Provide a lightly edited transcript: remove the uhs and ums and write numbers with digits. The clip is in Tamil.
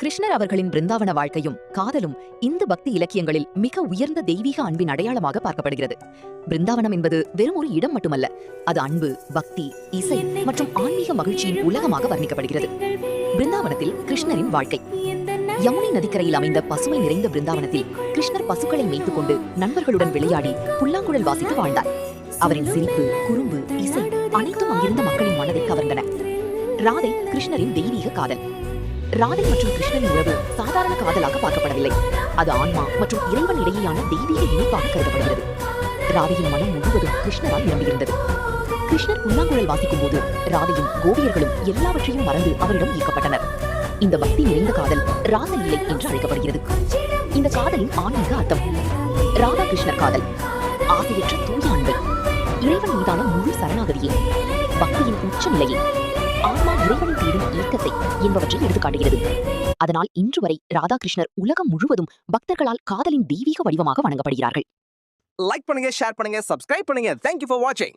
கிருஷ்ணர் அவர்களின் பிருந்தாவன வாழ்க்கையும் காதலும் இந்து பக்தி இலக்கியங்களில் மிக உயர்ந்த தெய்வீக அன்பின் அடையாளமாக பார்க்கப்படுகிறது. பிருந்தாவனம் என்பது வெறும் ஒரு இடம் மட்டுமல்ல, அது அன்பு, பக்தி, இசை மற்றும் ஆன்மீக மகிழ்ச்சியின் உலகமாக வர்ணிக்கப்படுகிறது. பிருந்தாவனத்தில் கிருஷ்ணரின் வாழ்க்கை. யமுனை நதிக்கரையில் அமைந்த பசுமை நிறைந்த பிருந்தாவனத்தில் கிருஷ்ணர் பசுக்களை மேய்த்துக் கொண்டு நண்பர்களுடன் விளையாடி புல்லாங்குழல் வாசித்து வாழ்ந்தார். அவரின் சிரிப்பு, குறும்பு, இசை அனைத்தும் அங்கிருந்த மக்களின் மனதை கவர்ந்தன. ராதை கிருஷ்ணரின் தெய்வீக காதல். ராதை மற்றும் கிருஷ்ணரின் உறவு சாதாரண காதலாக பார்க்கப்படவில்லை. அது ஆன்மா மற்றும் இறைவன் இடையேயான தெய்வீக இணைப்பாக கருதப்படுகிறது. ராதையின் மனம் முழுவதும் கிருஷ்ணரால் நிரம்பியிருந்தது. கிருஷ்ணர் புல்லாங்குழல் வாசிக்கும் போது ராதையும் கோபியர்களும் எல்லாவற்றையும் மறந்து அவரிடம் ஈர்க்கப்பட்டனர். இந்த பக்தி நிறைந்த காதல் ராசலீலை என்று அழைக்கப்படுகிறது. இந்த காதலின் ஆன்மீக அர்த்தம். ராதா கிருஷ்ணர் காதல் ஆசையற்ற தூய அன்பை, இறைவன் மீதான முழு சரணாகதியை, பக்தியின் உச்ச நிலையை, ஆன்மா இறைவனின் தேடும் ஏக்கத்தை என்பவற்றை எடுத்துக்காட்டுகிறது. அதனால் இன்று வரை ராதாகிருஷ்ணர் உலகம் முழுவதும் பக்தர்களால் காதலின் தெய்வீக வடிவமாக வணங்கப்படுகிறார்கள். லைக் பண்ணுங்க, ஷேர் பண்ணுங்க, சப்ஸ்கிரைப் பண்ணுங்க. Thank you for watching.